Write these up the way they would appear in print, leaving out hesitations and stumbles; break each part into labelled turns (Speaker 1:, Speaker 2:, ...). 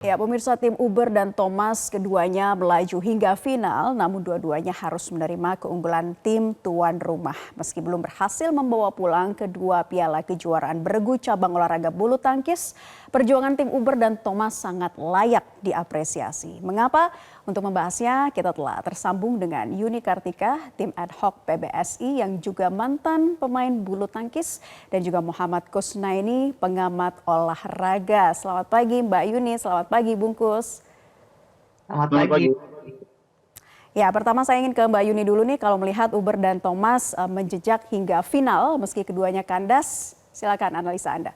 Speaker 1: Ya, pemirsa tim Uber dan Thomas keduanya melaju hingga final, namun dua-duanya harus menerima keunggulan tim tuan rumah. Meski belum berhasil membawa pulang kedua piala kejuaraan bergu cabang olahraga bulu tangkis, perjuangan tim Uber dan Thomas sangat layak diapresiasi. Mengapa? Untuk membahasnya, kita telah tersambung dengan Yuni Kartika, tim ad hoc PBSI yang juga mantan pemain bulu tangkis, dan juga Muhammad Kusnaini, pengamat olahraga. Selamat pagi Mbak Yuni, selamat pagi Bungkus.
Speaker 2: Selamat
Speaker 3: Selamat
Speaker 2: pagi.
Speaker 3: pagi.
Speaker 1: Ya, pertama saya ingin ke Mbak Yuni dulu nih, kalau melihat Uber dan Thomas menjejak hingga final meski keduanya kandas, silakan analisa Anda.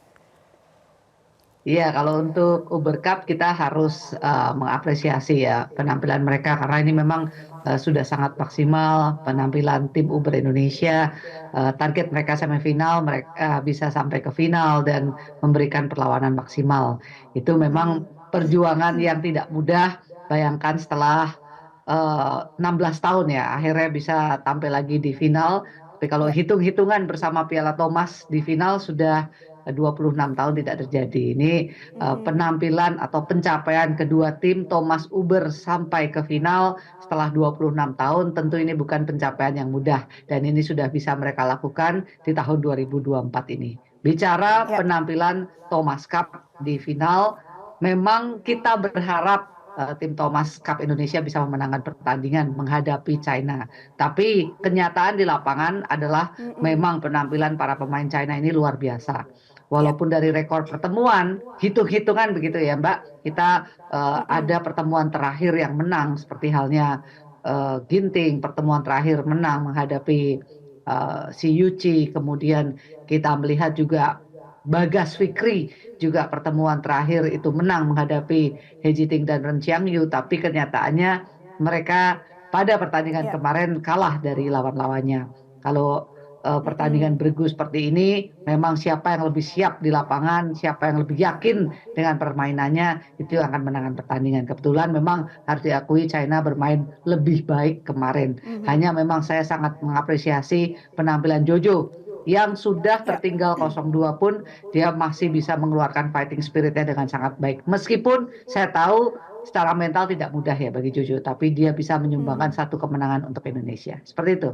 Speaker 2: Iya, kalau untuk Uber Cup kita harus mengapresiasi ya penampilan mereka karena ini memang sudah sangat maksimal penampilan tim Uber Indonesia. Target mereka semifinal, mereka bisa sampai ke final dan memberikan perlawanan maksimal. Itu memang perjuangan yang tidak mudah. Bayangkan setelah 16 tahun ya akhirnya bisa tampil lagi di final. Tapi kalau
Speaker 1: Ya.
Speaker 2: hitung-hitungan bersama Piala Thomas di final sudah 26 tahun tidak terjadi. Ini penampilan atau pencapaian kedua tim Thomas Uber sampai ke final setelah 26 tahun, tentu ini bukan pencapaian yang mudah dan ini sudah bisa mereka lakukan di tahun 2024 ini. Bicara
Speaker 1: Ya.
Speaker 2: penampilan Thomas Cup di final, memang kita berharap tim Thomas Cup Indonesia bisa memenangkan pertandingan menghadapi China. Tapi kenyataan di lapangan adalah memang penampilan para pemain China ini luar biasa.
Speaker 1: Ya.
Speaker 2: Walaupun dari rekor pertemuan, hitung-hitungan begitu ya Mbak, kita ada pertemuan terakhir yang menang seperti halnya Ginting, pertemuan terakhir menang menghadapi si Yuchi, kemudian kita melihat juga Bagas Fikri juga pertemuan terakhir itu menang menghadapi He Jiting dan Ren Xiangyu, tapi kenyataannya mereka pada pertandingan
Speaker 1: Ya.
Speaker 2: kemarin kalah dari lawan-lawannya. Kalau pertandingan bergu seperti ini, memang siapa yang lebih siap di lapangan, siapa yang lebih yakin dengan permainannya, itu yang akan menangkan pertandingan. Kebetulan memang harus diakui China bermain lebih baik kemarin. Hanya memang saya sangat mengapresiasi penampilan Jojo yang sudah
Speaker 1: Ya.
Speaker 2: tertinggal 0-2 pun dia masih bisa mengeluarkan fighting spiritnya dengan sangat baik. Meskipun saya tahu secara mental tidak mudah ya bagi Jojo, tapi dia bisa menyumbangkan satu kemenangan untuk Indonesia. Seperti itu.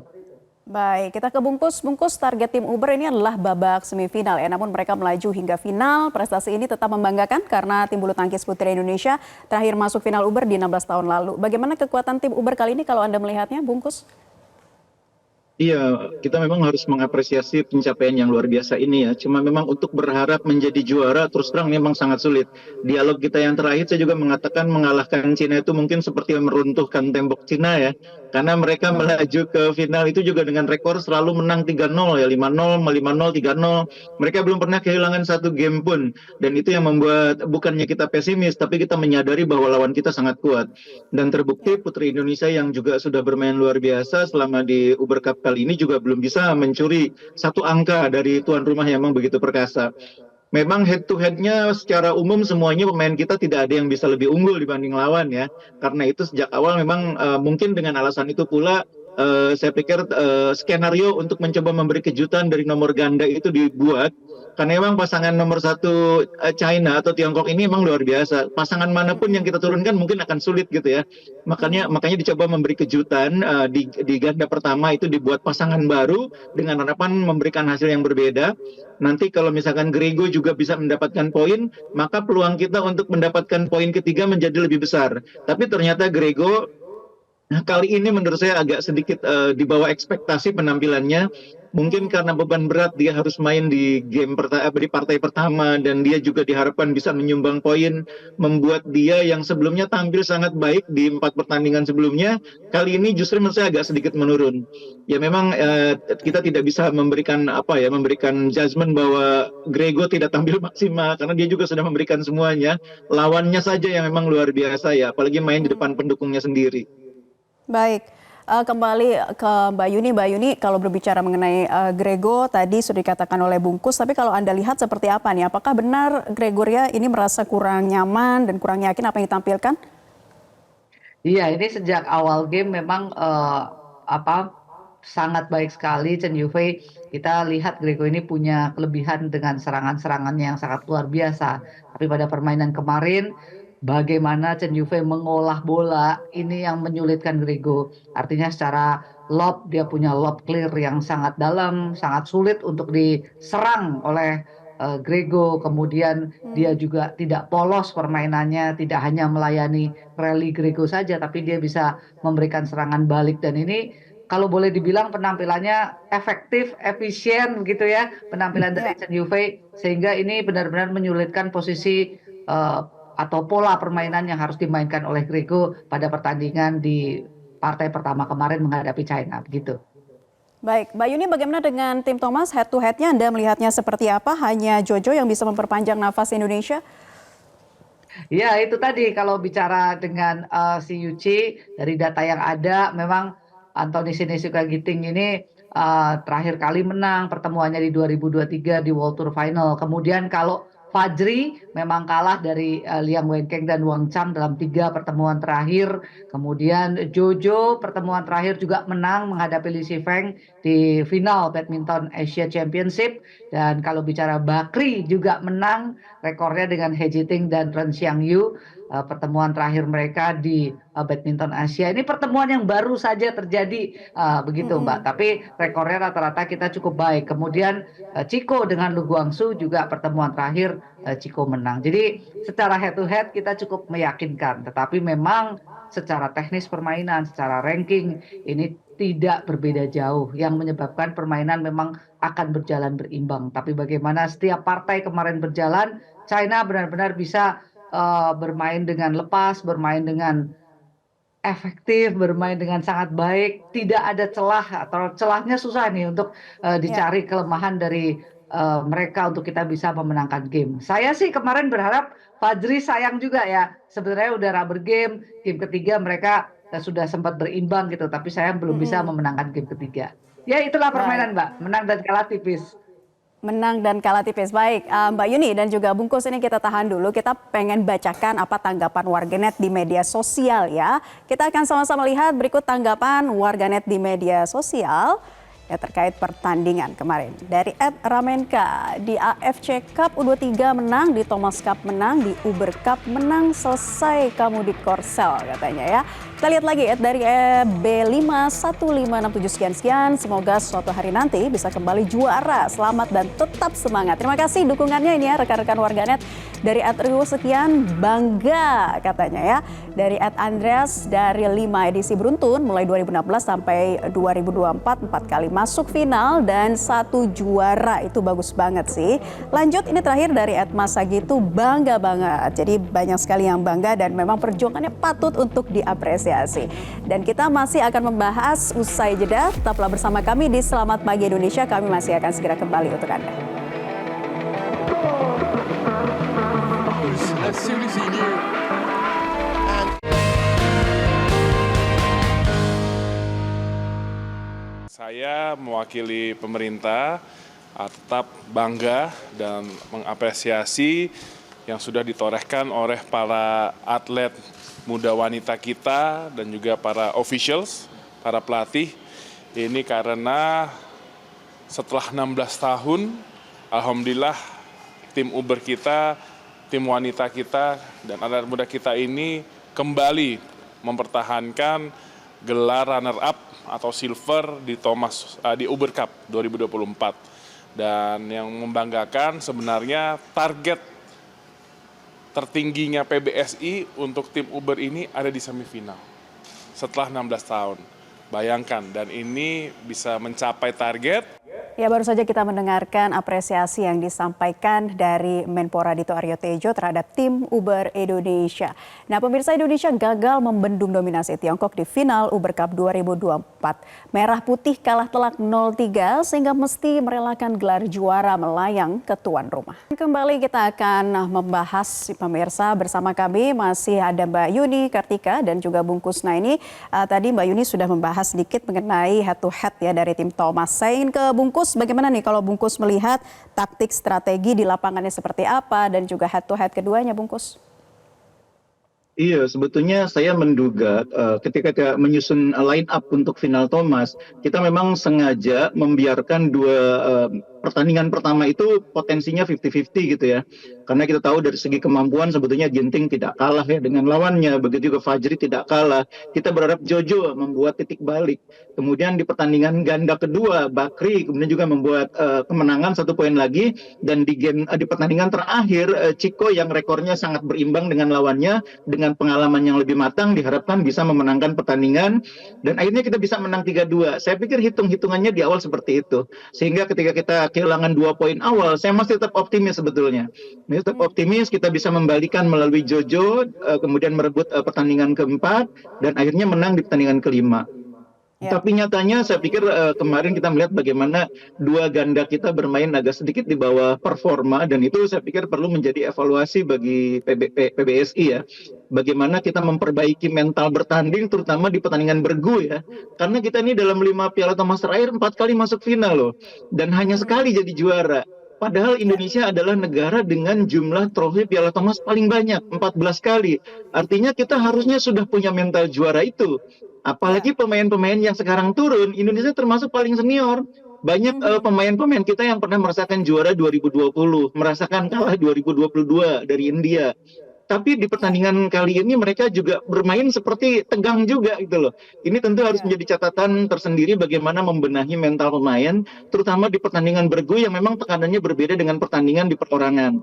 Speaker 1: Baik, kita ke Bungkus. Bungkus, target tim Uber ini adalah babak semifinal ya. Namun mereka melaju hingga final. Prestasi ini tetap membanggakan karena tim bulu tangkis putri Indonesia terakhir masuk final Uber di 16 tahun lalu. Bagaimana kekuatan tim Uber kali ini kalau Anda melihatnya, Bungkus?
Speaker 3: Iya, kita memang harus mengapresiasi pencapaian yang luar biasa ini ya. Cuma memang untuk berharap menjadi juara terus terang memang sangat sulit. Dialog kita yang terakhir saya juga mengatakan mengalahkan Cina itu mungkin seperti meruntuhkan tembok Cina ya. Karena mereka melaju ke final itu juga dengan rekor selalu menang 3-0 ya, 5-0, 5-0, 3-0. Mereka belum pernah kehilangan satu game pun. Dan itu yang membuat bukannya kita pesimis, tapi kita menyadari bahwa lawan kita sangat kuat. Dan terbukti
Speaker 1: Ya.
Speaker 3: Putri Indonesia yang juga sudah bermain luar biasa selama di Uber Cup kali ini juga belum bisa mencuri satu angka dari tuan rumah yang memang begitu perkasa. Memang head to head-nya secara umum semuanya pemain kita tidak ada yang bisa lebih unggul dibanding lawan ya. Karena itu sejak awal memang mungkin dengan alasan itu pula saya pikir skenario untuk mencoba memberi kejutan dari nomor ganda itu dibuat karena memang pasangan nomor satu China atau Tiongkok ini memang luar biasa. Pasangan manapun yang kita turunkan mungkin akan sulit gitu ya. Makanya dicoba memberi kejutan di ganda pertama itu dibuat pasangan baru dengan harapan memberikan hasil yang berbeda. Nanti kalau misalkan Grego juga bisa mendapatkan poin, maka peluang kita untuk mendapatkan poin ketiga menjadi lebih besar. Tapi ternyata Grego kali ini menurut saya agak sedikit di bawah ekspektasi penampilannya. Mungkin karena beban berat dia harus main di di partai pertama dan dia juga diharapkan bisa menyumbang poin, membuat dia yang sebelumnya tampil sangat baik di 4 pertandingan sebelumnya, kali ini justru menurut saya agak sedikit menurun. Ya memang kita tidak bisa memberikan memberikan judgement bahwa Grego tidak tampil maksimal karena dia juga sudah memberikan semuanya. Lawannya saja yang memang luar biasa ya, apalagi main di depan pendukungnya sendiri.
Speaker 1: Baik, kembali ke Mbak Yuni. Mbak Yuni, kalau berbicara mengenai Grego tadi sudah dikatakan oleh Bungkus, tapi kalau Anda lihat seperti apa nih? Apakah benar Gregoria ini merasa kurang nyaman dan kurang yakin apa yang ditampilkan?
Speaker 2: Iya, ini sejak awal game memang apa sangat baik sekali Chen Yufei. Kita lihat Grego ini punya kelebihan dengan serangan-serangannya yang sangat luar biasa. Tapi pada permainan kemarin bagaimana Chen Yufei mengolah bola ini yang menyulitkan Grego. Artinya secara lob dia punya lob clear yang sangat dalam, sangat sulit untuk diserang oleh Grego. Kemudian dia juga tidak polos permainannya, tidak hanya melayani rally Grego saja, tapi dia bisa memberikan serangan balik. Dan ini kalau boleh dibilang penampilannya efektif, efisien gitu ya, penampilan dari Chen Yufei, sehingga ini benar-benar menyulitkan posisi atau pola permainan yang harus dimainkan oleh Grego pada pertandingan di partai pertama kemarin menghadapi China, begitu.
Speaker 1: Baik, Mbak Yuni bagaimana dengan tim Thomas head to head-nya Anda melihatnya seperti apa? Hanya Jojo yang bisa memperpanjang nafas Indonesia?
Speaker 2: Ya, itu tadi kalau bicara dengan si Yuchi, dari data yang ada memang Anthony Sinisuka Ginting ini terakhir kali menang pertemuannya di 2023 di World Tour Final. Kemudian kalau Fajri memang kalah dari Liang Wenkeng dan Wang Chang dalam 3 pertemuan terakhir. Kemudian Jojo pertemuan terakhir juga menang menghadapi Li Shifeng di final Badminton Asia Championship. Dan kalau bicara Bakri juga menang rekornya dengan He Jiting dan Ren Xiangyu. Pertemuan terakhir mereka di Badminton Asia. Ini pertemuan yang baru saja terjadi begitu Mbak. Tapi rekornya rata-rata kita cukup baik. Kemudian Chico dengan Lu Guangzu juga pertemuan terakhir Chico menang. Jadi secara head to head kita cukup meyakinkan. Tetapi memang secara teknis permainan, secara ranking ini tidak berbeda jauh. Yang menyebabkan permainan memang akan berjalan berimbang. Tapi bagaimana setiap partai kemarin berjalan, China benar-benar bisa bermain dengan lepas, bermain dengan efektif, bermain dengan sangat baik, tidak ada celah atau celahnya susah nih untuk dicari kelemahan dari mereka untuk kita bisa memenangkan game. Saya sih kemarin berharap Fajri sayang juga ya, sebenarnya udah rubber game ketiga mereka sudah sempat berimbang gitu, tapi saya belum bisa memenangkan game ketiga. Ya itulah permainan Mbak, menang dan kalah tipis.
Speaker 1: Menang dan kalah tipis. Baik, Mbak Yuni dan juga Bungkus ini kita tahan dulu. Kita pengen bacakan apa tanggapan warganet di media sosial ya. Kita akan sama-sama lihat berikut tanggapan warganet di media sosial ya terkait pertandingan kemarin. Dari @ramenka, di AFC Cup U23 menang, di Thomas Cup menang, di Uber Cup menang, selesai kamu di Korsel katanya ya. Kita lihat lagi dari B51567 sekian. Semoga suatu hari nanti bisa kembali juara. Selamat dan tetap semangat. Terima kasih dukungannya ini ya rekan-rekan warganet. Dari @Riwo sekian, bangga katanya ya. Dari @Andreas, dari 5 edisi beruntun mulai 2016 sampai 2024 4 kali masuk final dan 1 juara, itu bagus banget sih. Lanjut ini terakhir dari @Masagitu, bangga banget. Jadi banyak sekali yang bangga dan memang perjuangannya patut untuk diapresiasi. Dan kita masih akan membahas usai jeda. Tetaplah bersama kami di Selamat Pagi Indonesia. Kami masih akan segera kembali untuk Anda.
Speaker 4: Saya mewakili pemerintah tetap bangga dan mengapresiasi yang sudah ditorehkan oleh para atlet muda wanita kita dan juga para officials, para pelatih. Ini karena setelah 16 tahun, alhamdulillah tim Uber kita, tim wanita kita, dan atlet muda kita ini kembali mempertahankan gelar runner-up atau silver di Uber Cup 2024. Dan yang membanggakan sebenarnya target tertingginya PBSI untuk tim Uber ini ada di semifinal setelah 16 tahun. Bayangkan, dan ini bisa mencapai target.
Speaker 1: Ya, baru saja kita mendengarkan apresiasi yang disampaikan dari Menpora Dito Aryo Tejo terhadap tim Uber Indonesia. Nah, pemirsa, Indonesia gagal membendung dominasi Tiongkok di final Uber Cup 2024. Merah Putih kalah telak 0-3 sehingga mesti merelakan gelar juara melayang ke tuan rumah. Kembali kita akan membahas, pemirsa, bersama kami masih ada Mbak Yuni Kartika dan juga Bung Kusna ini. Tadi Mbak Yuni sudah membahas sedikit mengenai head to head ya dari tim Thomas. Saya ingin ke Bungkus, bagaimana nih kalau Bungkus melihat taktik strategi di lapangannya seperti apa dan juga head to head keduanya, Bungkus?
Speaker 3: Iya, sebetulnya saya menduga ketika menyusun line up untuk final Thomas, kita memang sengaja membiarkan dua pertandingan pertama itu potensinya 50-50 gitu ya. Karena kita tahu dari segi kemampuan sebetulnya Ginting tidak kalah ya dengan lawannya, begitu juga Fajri tidak kalah. Kita berharap Jojo membuat titik balik. Kemudian di pertandingan ganda kedua, Bakri kemudian juga membuat kemenangan 1 poin lagi, dan di pertandingan terakhir Chico yang rekornya sangat berimbang dengan lawannya dengan pengalaman yang lebih matang diharapkan bisa memenangkan pertandingan dan akhirnya kita bisa menang 3-2. Saya pikir hitung-hitungannya di awal seperti itu. Sehingga ketika kita kehilangan 2 poin awal, saya masih tetap optimis sebetulnya. Tetap optimis kita bisa membalikan melalui Jojo, kemudian merebut pertandingan keempat dan akhirnya menang di pertandingan kelima.
Speaker 1: Ya.
Speaker 3: Tapi nyatanya saya pikir kemarin kita melihat bagaimana dua ganda kita bermain agak sedikit di bawah performa dan itu saya pikir perlu menjadi evaluasi bagi PBSI ya. Bagaimana kita memperbaiki mental bertanding terutama di pertandingan bergu ya. Karena kita ini dalam 5 Piala Thomas terakhir 4 kali masuk final loh dan hanya sekali jadi juara. Padahal Indonesia adalah negara dengan jumlah trofi Piala Thomas paling banyak, 14 kali. Artinya kita harusnya sudah punya mental juara itu. Apalagi pemain-pemain yang sekarang turun, Indonesia termasuk paling senior. Banyak pemain-pemain kita yang pernah merasakan juara 2020, merasakan kalah 2022 dari India. Tapi di pertandingan kali ini mereka juga bermain seperti tegang juga gitu loh. Ini tentu harus menjadi catatan tersendiri bagaimana membenahi mental pemain, terutama di pertandingan bergu yang memang tekanannya berbeda dengan pertandingan di perorangan.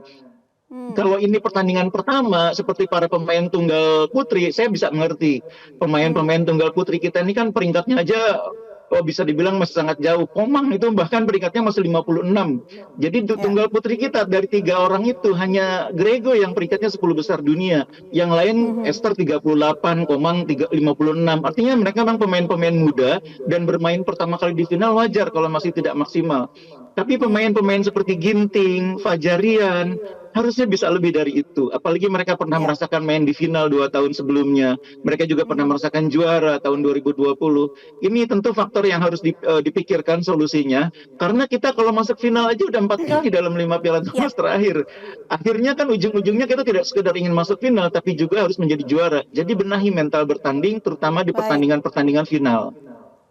Speaker 3: Kalau ini pertandingan pertama seperti para pemain tunggal putri, saya bisa mengerti. Pemain-pemain tunggal putri kita ini kan peringkatnya aja bisa dibilang masih sangat jauh. Komang itu bahkan peringkatnya masih 56. Jadi tunggal putri kita dari 3 orang itu hanya Grego yang peringkatnya 10 besar dunia. Yang lain Esther 38, Komang 56. Artinya mereka memang pemain-pemain muda dan bermain pertama kali di final wajar kalau masih tidak maksimal. Tapi pemain-pemain seperti Ginting, Fajarian, harusnya bisa lebih dari itu. Apalagi mereka pernah merasakan main di final 2 tahun sebelumnya. Mereka juga pernah merasakan juara tahun 2020. Ini tentu faktor yang harus dipikirkan solusinya. Karena kita kalau masuk final aja udah 4 kali dalam 5 Piala Thomas terakhir. Akhirnya kan ujung-ujungnya kita tidak sekedar ingin masuk final, tapi juga harus menjadi juara. Jadi benahi mental bertanding, terutama di pertandingan-pertandingan final.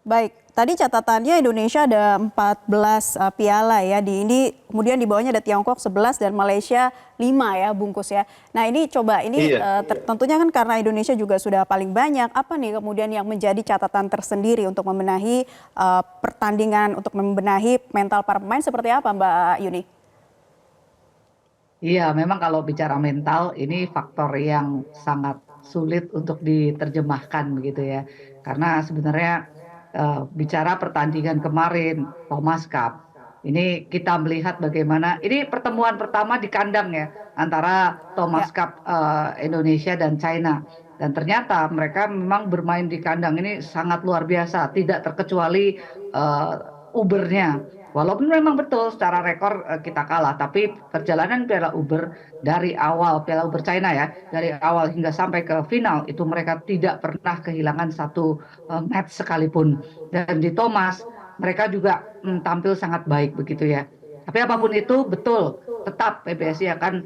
Speaker 1: Baik, tadi catatannya Indonesia ada 14 piala ya. Ini kemudian di bawahnya ada Tiongkok 11 dan Malaysia 5 ya bungkus ya. Nah ini coba tentunya kan karena Indonesia juga sudah paling banyak. Apa nih kemudian yang menjadi catatan tersendiri untuk membenahi pertandingan, untuk membenahi mental para pemain seperti apa Mbak Yuni?
Speaker 2: Iya, memang kalau bicara mental ini faktor yang sangat sulit untuk diterjemahkan begitu ya. Karena sebenarnya bicara pertandingan kemarin Thomas Cup, ini kita melihat bagaimana ini pertemuan pertama di kandang ya antara Thomas Cup Indonesia dan China. Dan ternyata mereka memang bermain di kandang ini sangat luar biasa, tidak terkecuali Ubernya. Walaupun memang betul secara rekor kita kalah, tapi perjalanan Piala Uber dari awal Piala Uber China ya, dari awal hingga sampai ke final itu mereka tidak pernah kehilangan satu match sekalipun. Dan di Thomas mereka juga tampil sangat baik begitu ya. Tapi apapun itu betul, tetap PBSI akan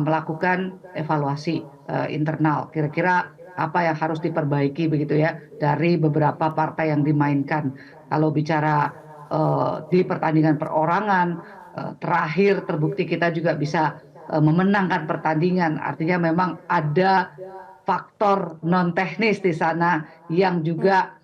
Speaker 2: melakukan evaluasi internal. Kira-kira apa yang harus diperbaiki begitu ya dari beberapa partai yang dimainkan. Kalau bicara di pertandingan perorangan terakhir terbukti kita juga bisa memenangkan pertandingan. Artinya memang ada faktor non teknis di sana yang juga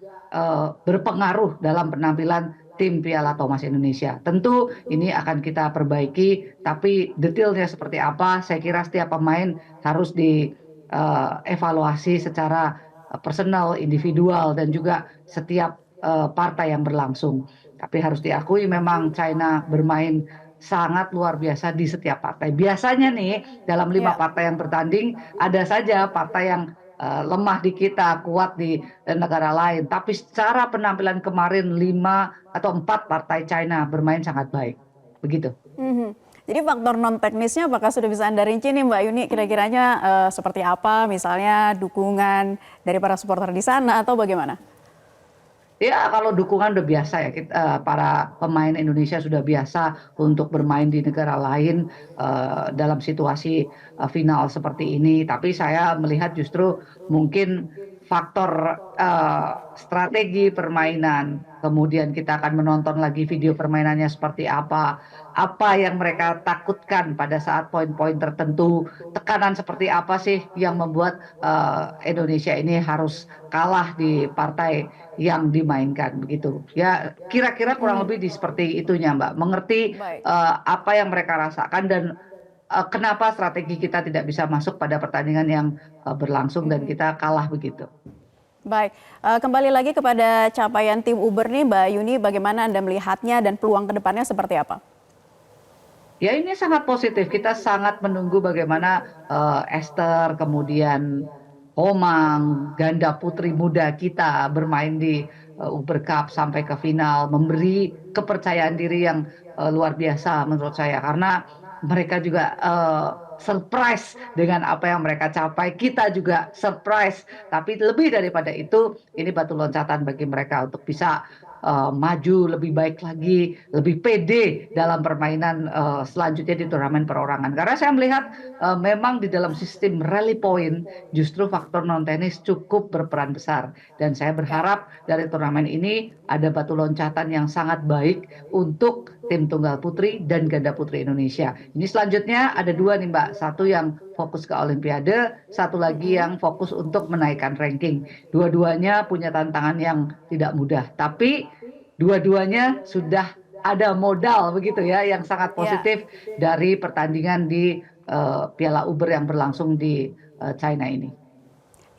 Speaker 2: berpengaruh dalam penampilan tim Piala Thomas Indonesia. Tentu ini akan kita perbaiki, tapi detailnya seperti apa saya kira setiap pemain harus dievaluasi secara personal, individual dan juga setiap partai yang berlangsung. Tapi harus diakui memang China bermain sangat luar biasa di setiap partai. Biasanya nih dalam 5 partai yang bertanding ada saja partai yang lemah di kita, kuat di negara lain. Tapi secara penampilan kemarin 5 atau 4 partai China bermain sangat baik. Begitu.
Speaker 1: Jadi faktor non teknisnya apakah sudah bisa Anda rinci nih Mbak Yuni, kira-kiranya seperti apa, misalnya dukungan dari para supporter di sana atau bagaimana?
Speaker 2: Ya kalau dukungan udah biasa ya, para pemain Indonesia sudah biasa untuk bermain di negara lain dalam situasi final seperti ini. Tapi saya melihat justru mungkin faktor strategi permainan, kemudian kita akan menonton lagi video permainannya seperti apa yang mereka takutkan pada saat poin-poin tertentu, tekanan seperti apa sih yang membuat Indonesia ini harus kalah di partai yang dimainkan begitu. Ya, kira-kira kurang lebih seperti itunya, Mbak. Mengerti
Speaker 1: Baik.
Speaker 2: apa yang mereka rasakan dan kenapa strategi kita tidak bisa masuk pada pertandingan yang berlangsung dan kita kalah begitu.
Speaker 1: Baik, kembali lagi kepada capaian tim Uber nih Mbak Yuni, bagaimana Anda melihatnya dan peluang ke depannya seperti apa?
Speaker 2: Ya ini sangat positif, kita sangat menunggu bagaimana Esther, kemudian Komang, ganda putri muda kita bermain di Uber Cup sampai ke final, memberi kepercayaan diri yang luar biasa menurut saya, karena mereka juga surprise dengan apa yang mereka capai, kita juga surprise, tapi lebih daripada itu ini batu loncatan bagi mereka untuk bisa maju lebih baik lagi, lebih pede dalam permainan selanjutnya di turnamen perorangan. Karena saya melihat memang di dalam sistem rally point justru faktor non tenis cukup berperan besar, dan saya berharap dari turnamen ini ada batu loncatan yang sangat baik untuk tim tunggal putri dan ganda putri Indonesia. Ini selanjutnya ada dua nih Mbak, satu yang fokus ke Olimpiade, satu lagi yang fokus untuk menaikkan ranking. Dua-duanya punya tantangan yang tidak mudah, tapi dua-duanya sudah ada modal begitu ya, yang sangat positif dari pertandingan di Piala Uber yang berlangsung di China ini.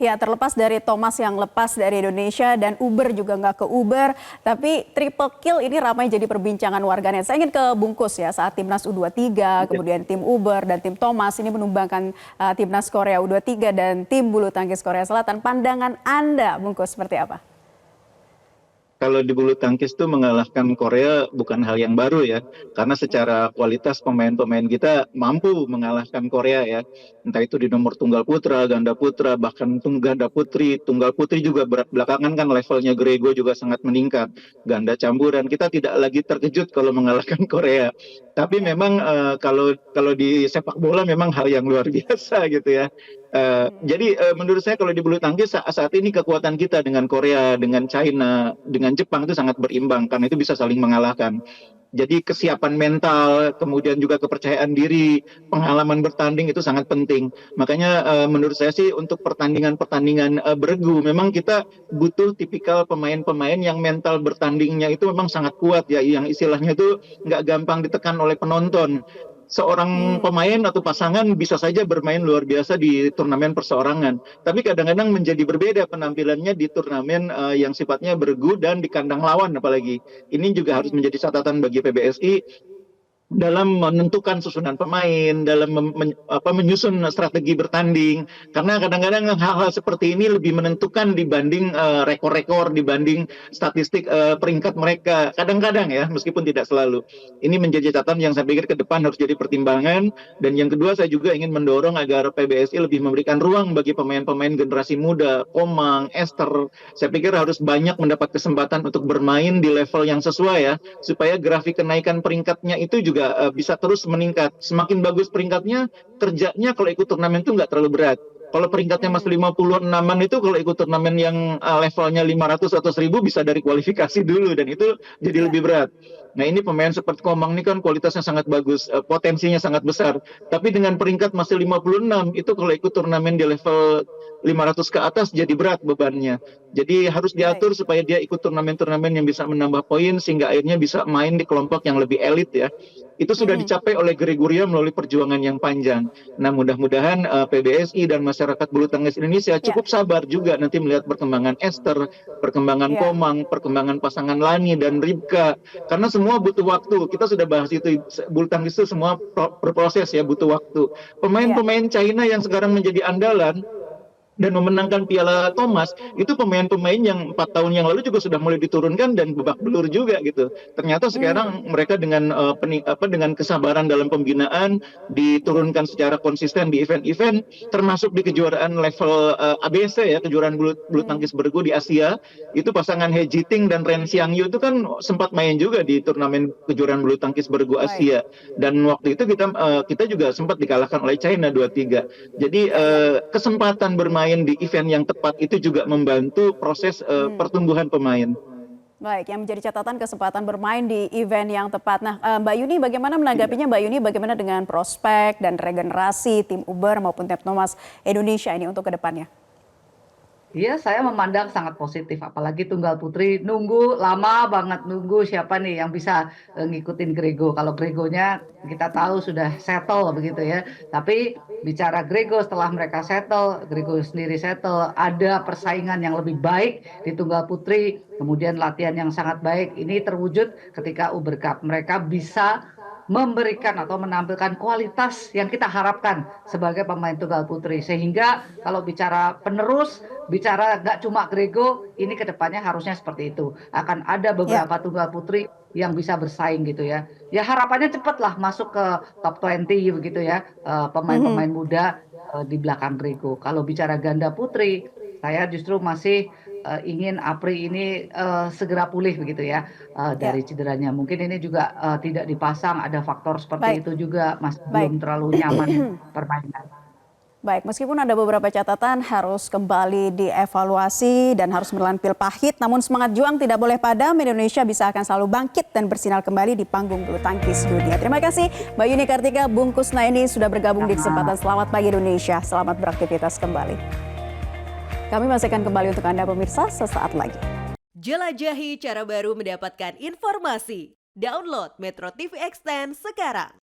Speaker 1: Ya, terlepas dari Thomas yang lepas dari Indonesia dan Uber juga nggak ke Uber, tapi triple kill ini ramai jadi perbincangan warganet. Saya ingin ke Bungkus ya, saat Timnas U23, kemudian tim Uber dan tim Thomas ini menumbangkan Timnas Korea U23 dan tim bulu tangkis Korea Selatan. Pandangan Anda, Bungkus, seperti apa?
Speaker 3: Kalau di bulu tangkis tuh mengalahkan Korea bukan hal yang baru ya, karena secara kualitas pemain-pemain kita mampu mengalahkan Korea ya, entah itu di nomor tunggal putra, ganda putra, bahkan ganda putri, tunggal putri juga belakangan kan levelnya Grego juga sangat meningkat, ganda campuran kita tidak lagi terkejut kalau mengalahkan Korea. Tapi memang kalau di sepak bola memang hal yang luar biasa gitu ya. Jadi menurut saya kalau di bulu tangkis saat ini kekuatan kita dengan Korea, dengan China, dengan Jepang itu sangat berimbang karena itu bisa saling mengalahkan. Jadi kesiapan mental, kemudian juga kepercayaan diri, pengalaman bertanding itu sangat penting. Makanya menurut saya sih untuk pertandingan beregu memang kita butuh tipikal pemain-pemain yang mental bertandingnya itu memang sangat kuat ya, yang istilahnya itu nggak gampang ditekan oleh penonton. Seorang pemain atau pasangan bisa saja bermain luar biasa di turnamen perseorangan, tapi kadang-kadang menjadi berbeda penampilannya di turnamen yang sifatnya bergu dan di kandang lawan apalagi. Ini juga harus menjadi catatan bagi PBSI dalam menentukan susunan pemain, dalam menyusun strategi bertanding, karena kadang-kadang hal-hal seperti ini lebih menentukan dibanding rekor-rekor, dibanding statistik peringkat mereka. Kadang-kadang ya, meskipun tidak selalu. Ini menjadi catatan yang saya pikir ke depan harus jadi pertimbangan. Dan yang kedua, saya juga ingin mendorong agar PBSI lebih memberikan ruang bagi pemain-pemain generasi muda, Komang, Esther. Saya pikir harus banyak mendapat kesempatan untuk bermain di level yang sesuai ya, supaya grafik kenaikan peringkatnya itu juga bisa terus meningkat. Semakin bagus peringkatnya, kerjanya kalau ikut turnamen itu nggak terlalu berat. Kalau peringkatnya masih 56-an itu kalau ikut turnamen yang levelnya 500 atau 1000 bisa dari kualifikasi dulu dan itu jadi lebih berat. Nah ini pemain seperti Komang ini kan kualitasnya sangat bagus, potensinya sangat besar. Tapi dengan peringkat masih 56 itu kalau ikut turnamen di level 500 ke atas jadi berat bebannya. Jadi harus diatur supaya dia ikut turnamen-turnamen yang bisa menambah poin sehingga akhirnya bisa main di kelompok yang lebih elit ya. Itu sudah dicapai oleh Gregoria melalui perjuangan yang panjang. Nah mudah-mudahan PBSI dan masyarakat bulu tangkis Indonesia cukup sabar juga nanti melihat perkembangan Esther, perkembangan Komang, perkembangan pasangan Lani dan Ribka. Karena semua butuh waktu. Kita sudah bahas itu, bulu tangkis itu semua berproses ya, butuh waktu. Pemain-pemain China yang sekarang menjadi andalan dan memenangkan Piala Thomas itu pemain-pemain yang 4 tahun yang lalu juga sudah mulai diturunkan dan babak belur juga gitu. Ternyata sekarang mereka dengan dengan kesabaran dalam pembinaan diturunkan secara konsisten di event-event termasuk di kejuaraan level ABC ya, kejuaraan bulu tangkis bergu di Asia. Itu pasangan He Jiting dan Ren Xiangyu itu kan sempat main juga di turnamen kejuaraan bulu tangkis bergu Asia. Dan waktu itu kita juga sempat dikalahkan oleh China 2-3. Jadi kesempatan bermain di event yang tepat itu juga membantu proses pertumbuhan pemain.
Speaker 1: Baik, yang menjadi catatan kesempatan bermain di event yang tepat. Nah, Mbak Yuni bagaimana menanggapinya? Mbak Yuni bagaimana dengan prospek dan regenerasi tim Uber maupun tim Thomas Indonesia ini untuk kedepannya?
Speaker 2: Iya, saya memandang sangat positif, apalagi tunggal putri nunggu lama banget, nunggu siapa nih yang bisa ngikutin Grego. Kalau Gregonya kita tahu sudah settle begitu ya. Tapi bicara Grego setelah mereka settle, Grego sendiri settle, ada persaingan yang lebih baik di tunggal putri, kemudian latihan yang sangat baik. Ini terwujud ketika Uber Cup. Mereka bisa memberikan atau menampilkan kualitas yang kita harapkan sebagai pemain tunggal putri. Sehingga kalau bicara penerus, bicara nggak cuma Grego, ini kedepannya harusnya seperti itu. Akan ada
Speaker 1: Ya,
Speaker 2: beberapa tunggal putri yang bisa bersaing gitu ya. Ya harapannya cepet lah masuk ke top 20 begitu ya,
Speaker 1: mhm.
Speaker 2: pemain-pemain muda di belakang Grego. Kalau bicara ganda putri, saya justru masih ingin Apri ini segera pulih begitu ya
Speaker 1: Ya,
Speaker 2: dari cederanya. Mungkin ini juga tidak dipasang, ada faktor seperti
Speaker 1: baik,
Speaker 2: itu juga, masih
Speaker 1: baik.
Speaker 2: belum terlalu nyaman permainan.
Speaker 1: Baik, meskipun ada beberapa catatan harus kembali dievaluasi dan harus menelan pil pahit, namun semangat juang tidak boleh padam. Indonesia bisa akan selalu bangkit dan bersinar kembali di panggung bulu tangkis dunia. Terima kasih Mbak Yuni Kartika, Bung Kusnaini sudah bergabung di
Speaker 2: Sama
Speaker 1: kesempatan Selamat Pagi Indonesia. Selamat beraktivitas kembali. Kami masih akan kembali untuk Anda pemirsa sesaat lagi.
Speaker 5: Jelajahi cara baru mendapatkan informasi. Download Metro TV Extend sekarang.